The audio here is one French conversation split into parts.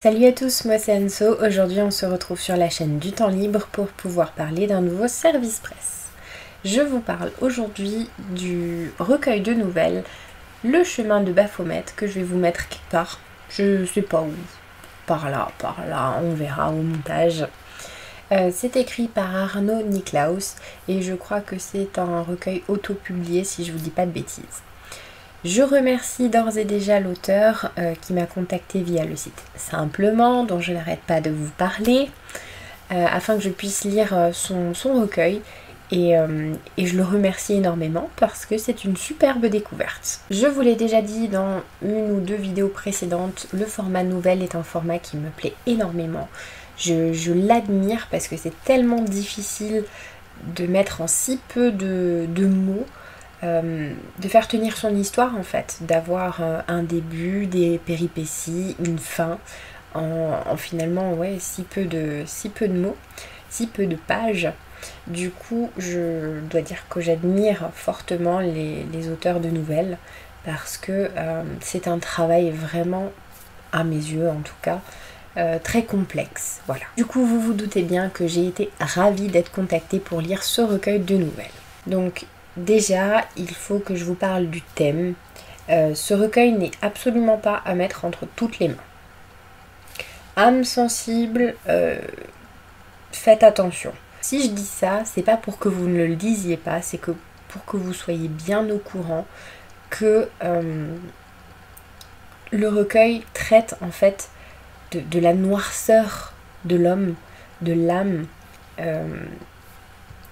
Salut à tous, moi c'est Anso. Aujourd'hui on se retrouve sur la chaîne du temps libre pour pouvoir parler d'un nouveau service presse. Je vous parle aujourd'hui du recueil de nouvelles Le chemin de Baphomet que je vais vous mettre quelque part. Je sais pas où. Par là, on verra au montage. C'est écrit par Arnaud Niklaus et je crois que c'est un recueil auto-publié si je vous dis pas de bêtises. Je remercie d'ores et déjà l'auteur qui m'a contacté via le site Simplement, dont je n'arrête pas de vous parler, afin que je puisse lire son recueil. Et je le remercie énormément parce que c'est une superbe découverte. Je vous l'ai déjà dit dans une ou deux vidéos précédentes, le format nouvelle est un format qui me plaît énormément. Je l'admire parce que c'est tellement difficile de mettre en si peu de mots. De faire tenir son histoire en fait, d'avoir un début, des péripéties, une fin, en finalement si peu de mots, si peu de pages. Du coup, je dois dire que j'admire fortement les auteurs de nouvelles parce que c'est un travail vraiment, à mes yeux en tout cas, très complexe. Voilà. Du coup, vous vous doutez bien que j'ai été ravie d'être contactée pour lire ce recueil de nouvelles. Donc, déjà, il faut que je vous parle du thème. Ce recueil n'est absolument pas à mettre entre toutes les mains. Âme sensible, faites attention. Si je dis ça, c'est pas pour que vous ne le lisiez pas, c'est que pour que vous soyez bien au courant que le recueil traite en fait de la noirceur de l'homme, de l'âme.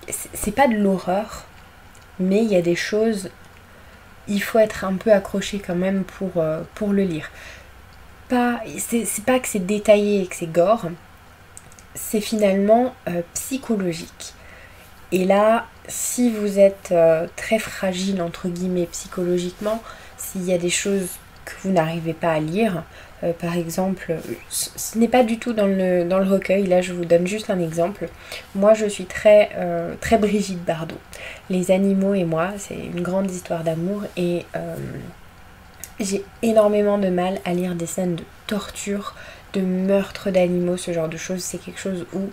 C'est pas de l'horreur, mais il y a des choses, il faut être un peu accroché quand même pour le lire. C'est pas que c'est détaillé et que c'est gore, c'est finalement psychologique. Et là, si vous êtes très fragile entre guillemets psychologiquement, s'il y a des choses que vous n'arrivez pas à lire, par exemple, ce n'est pas du tout dans le recueil, là je vous donne juste un exemple. Moi je suis très Brigitte Bardot. Les animaux et moi, c'est une grande histoire d'amour et j'ai énormément de mal à lire des scènes de torture, de meurtre d'animaux, ce genre de choses. C'est quelque chose où,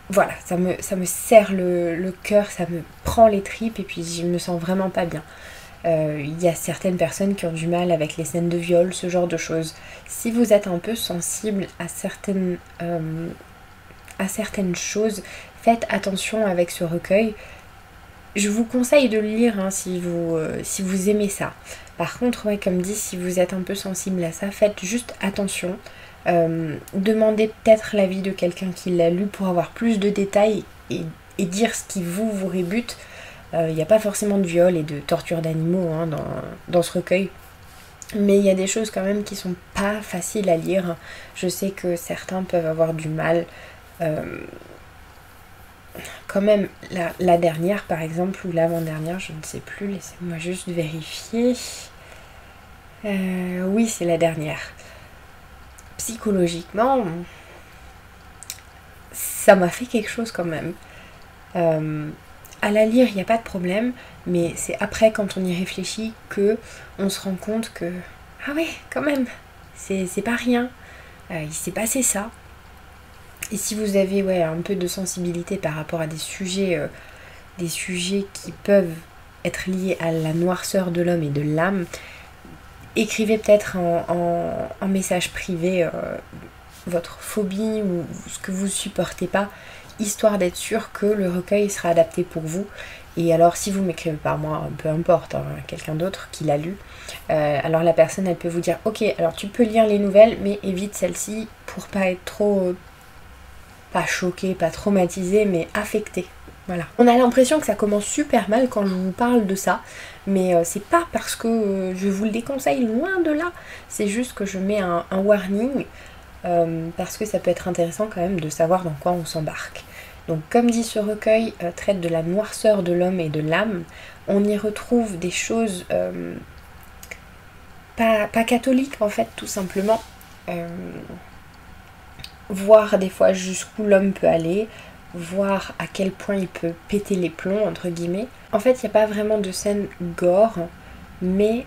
voilà, ça me serre le cœur, ça me prend les tripes et puis je me sens vraiment pas bien. Il y a certaines personnes qui ont du mal avec les scènes de viol, ce genre de choses. Si vous êtes un peu sensible à certaines choses, faites attention avec ce recueil. Je vous conseille de le lire hein, si vous aimez ça. Par contre, comme dit, si vous êtes un peu sensible à ça, faites juste attention. Demandez peut-être l'avis de quelqu'un qui l'a lu pour avoir plus de détails et dire ce qui vous rébute. Il n'y a pas forcément de viol et de torture d'animaux hein, dans ce recueil. Mais il y a des choses quand même qui sont pas faciles à lire. Je sais que certains peuvent avoir du mal. Quand même, la dernière par exemple, ou l'avant-dernière, je ne sais plus, laissez-moi juste vérifier. Oui, c'est la dernière. Psychologiquement, ça m'a fait quelque chose quand même. À la lire, il n'y a pas de problème, mais c'est après, quand on y réfléchit, que on se rend compte que ah ouais, quand même, c'est pas rien. Il s'est passé ça. Et si vous avez un peu de sensibilité par rapport à des sujets qui peuvent être liés à la noirceur de l'homme et de l'âme, écrivez peut-être en message privé votre phobie ou ce que vous supportez pas, histoire d'être sûr que le recueil sera adapté pour vous. Et alors si vous m'écrivez par moi, peu importe, hein, quelqu'un d'autre qui l'a lu, alors la personne elle peut vous dire ok, alors tu peux lire les nouvelles mais évite celle-ci pour pas être trop, pas choqué, pas traumatisé, mais affecté. Voilà. On a l'impression que ça commence super mal quand je vous parle de ça, mais c'est pas parce que je vous le déconseille, loin de là, c'est juste que je mets un warning, parce que ça peut être intéressant quand même de savoir dans quoi on s'embarque. Donc comme dit ce recueil, traite de la noirceur de l'homme et de l'âme, on y retrouve des choses pas catholiques en fait, tout simplement, voir des fois jusqu'où l'homme peut aller, voir à quel point il peut péter les plombs entre guillemets. En fait il n'y a pas vraiment de scène gore, mais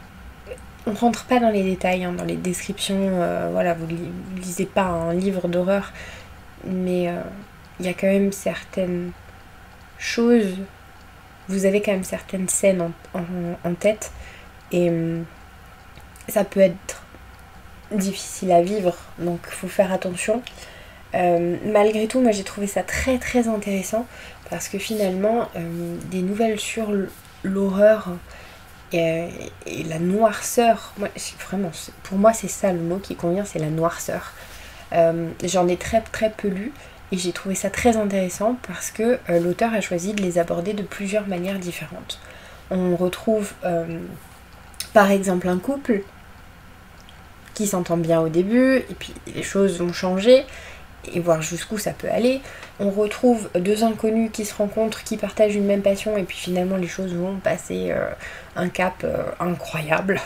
on rentre pas dans les détails, hein, dans les descriptions, voilà, vous lisez pas un livre d'horreur, mais il y a quand même certaines choses, vous avez quand même certaines scènes en tête, et ça peut être difficile à vivre, donc faut faire attention. Malgré tout, moi j'ai trouvé ça très très intéressant, parce que finalement, des nouvelles sur l'horreur et la noirceur, moi, vraiment, pour moi c'est ça le mot qui convient, c'est la noirceur. J'en ai très très peu lu, et j'ai trouvé ça très intéressant parce que l'auteur a choisi de les aborder de plusieurs manières différentes. On retrouve par exemple un couple qui s'entend bien au début, et puis les choses vont changer, et voir jusqu'où ça peut aller. On retrouve deux inconnus qui se rencontrent, qui partagent une même passion, et puis finalement les choses vont passer un cap incroyable.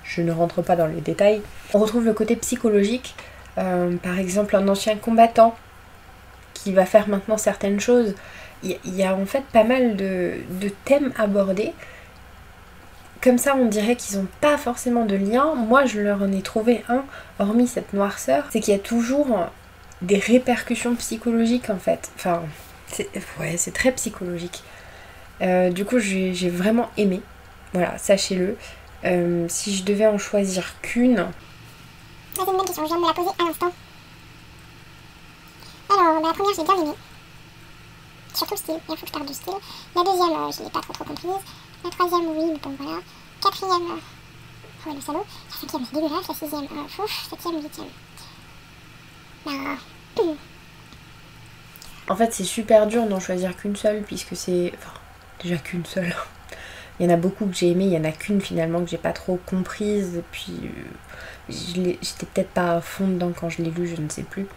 Je ne rentre pas dans les détails. On retrouve le côté psychologique, par exemple un ancien combattant qui va faire maintenant certaines choses. Il y a en fait pas mal de thèmes abordés. Comme ça, on dirait qu'ils n'ont pas forcément de lien. Moi, je leur en ai trouvé un, hormis cette noirceur, c'est qu'il y a toujours des répercussions psychologiques en fait. Enfin, c'est très psychologique. Du coup, j'ai vraiment aimé. Voilà, sachez-le. Si je devais en choisir qu'une... C'est une bonne question, je viens de me la poser à l'instant. Alors, la première, j'ai bien aimé. Surtout le style, il faut que je parle du style. La deuxième, je l'ai pas trop comprise. La troisième, oui, mais bon, voilà. Quatrième, oh le salaud. La cinquième, c'est dégueulasse. La sixième, fouf. Septième, huitième. En fait, c'est super dur d'en choisir qu'une seule, puisque c'est... Enfin, déjà qu'une seule. Il y en a beaucoup que j'ai aimé, il y en a qu'une finalement que j'ai pas trop comprise, et puis j'étais peut-être pas à fond dedans quand je l'ai lu, je ne sais plus.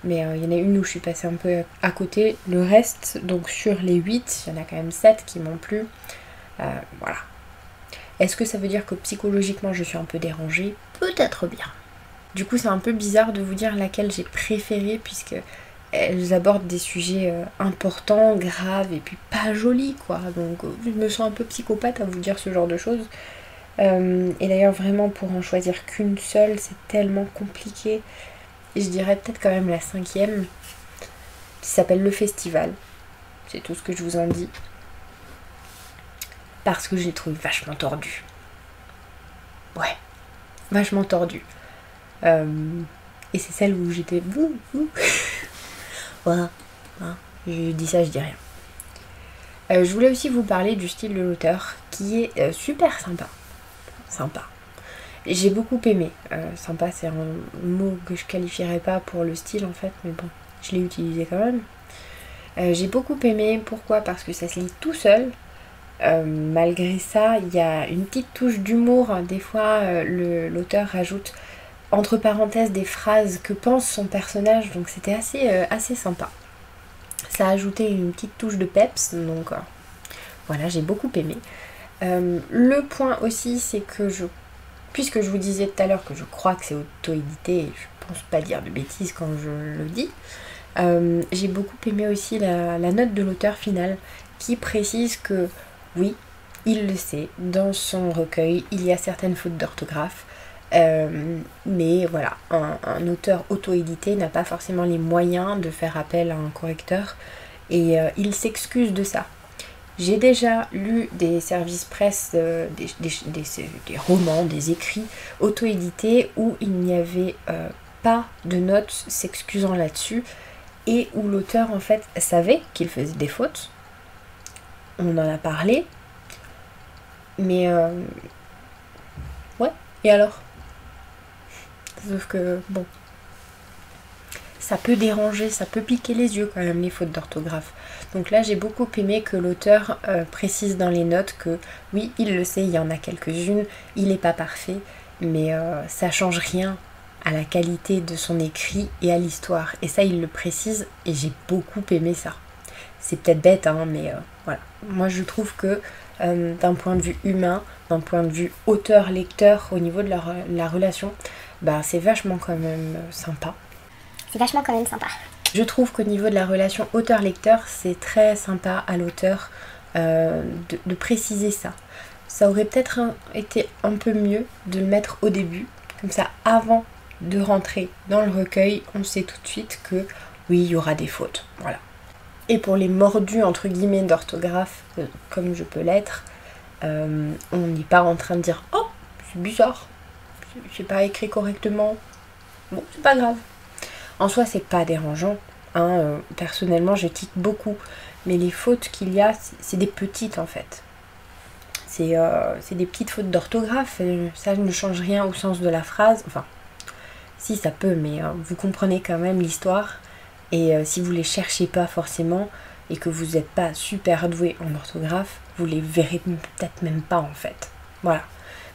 Mais il y en a une où je suis passée un peu à côté. Le reste, donc sur les 8, il y en a quand même 7 qui m'ont plu. Voilà. Est-ce que ça veut dire que psychologiquement je suis un peu dérangée? Peut-être bien. Du coup, c'est un peu bizarre de vous dire laquelle j'ai préférée, puisque elles abordent des sujets importants, graves et puis pas jolis quoi. Donc je me sens un peu psychopathe à vous dire ce genre de choses. Et d'ailleurs vraiment pour en choisir qu'une seule, c'est tellement compliqué. Et je dirais peut-être quand même la cinquième, qui s'appelle Le Festival. C'est tout ce que je vous en dis. Parce que je l'ai trouvé vachement tordu. Ouais, vachement tordu. Et c'est celle où j'étais... Voilà, hein, je dis ça, je dis rien. Je voulais aussi vous parler du style de l'auteur, qui est super sympa. Sympa. J'ai beaucoup aimé. Sympa, c'est un mot que je qualifierais pas pour le style en fait, mais bon, je l'ai utilisé quand même. J'ai beaucoup aimé. Pourquoi? Parce que ça se lit tout seul. Malgré ça, il y a une petite touche d'humour. Des fois, l'auteur rajoute entre parenthèses des phrases que pense son personnage, donc c'était assez sympa. Ça a ajouté une petite touche de peps, donc voilà, j'ai beaucoup aimé. Le point aussi, c'est que puisque je vous disais tout à l'heure que je crois que c'est auto-édité, et je pense pas dire de bêtises quand je le dis, j'ai beaucoup aimé aussi la note de l'auteur final, qui précise que oui, il le sait, dans son recueil, il y a certaines fautes d'orthographe, mais voilà, un auteur auto-édité n'a pas forcément les moyens de faire appel à un correcteur, et il s'excuse de ça. J'ai déjà lu des services presse, des romans, des écrits auto-édités où il n'y avait pas de notes s'excusant là-dessus, et où l'auteur en fait savait qu'il faisait des fautes. On en a parlé, mais ouais, et alors? Sauf que bon, ça peut déranger, ça peut piquer les yeux quand même les fautes d'orthographe. Donc là j'ai beaucoup aimé que l'auteur précise dans les notes que oui, il le sait, il y en a quelques-unes, il n'est pas parfait, mais ça change rien à la qualité de son écrit et à l'histoire. Et ça il le précise, et j'ai beaucoup aimé ça. C'est peut-être bête hein, mais voilà. Moi je trouve que d'un point de vue humain, d'un point de vue auteur-lecteur, au niveau de la relation, bah c'est vachement quand même sympa. C'est vachement quand même sympa. Je trouve qu'au niveau de la relation auteur-lecteur, c'est très sympa à l'auteur de préciser ça. ça aurait peut-être été un peu mieux de le mettre au début. Comme ça, avant de rentrer dans le recueil, on sait tout de suite que oui, il y aura des fautes. Voilà. Et pour les mordus entre guillemets d'orthographe, comme je peux l'être, on n'est pas en train de dire « Oh, c'est bizarre, j'ai pas écrit correctement. » Bon, c'est pas grave. En soi, c'est pas dérangeant. Hein, personnellement, je tique beaucoup. Mais les fautes qu'il y a, c'est des petites en fait. C'est des petites fautes d'orthographe. Ça ne change rien au sens de la phrase. Enfin, si ça peut, mais vous comprenez quand même l'histoire. Et si vous les cherchez pas forcément et que vous n'êtes pas super doué en orthographe, vous les verrez peut-être même pas en fait. Voilà.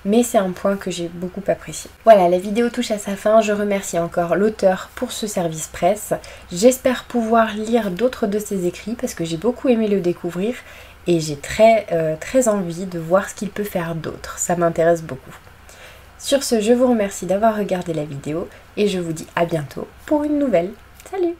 Mais c'est un point que j'ai beaucoup apprécié. Voilà, la vidéo touche à sa fin. Je remercie encore l'auteur pour ce service presse. J'espère pouvoir lire d'autres de ses écrits parce que j'ai beaucoup aimé le découvrir et j'ai très envie de voir ce qu'il peut faire d'autre. Ça m'intéresse beaucoup. Sur ce, je vous remercie d'avoir regardé la vidéo et je vous dis à bientôt pour une nouvelle. Salut!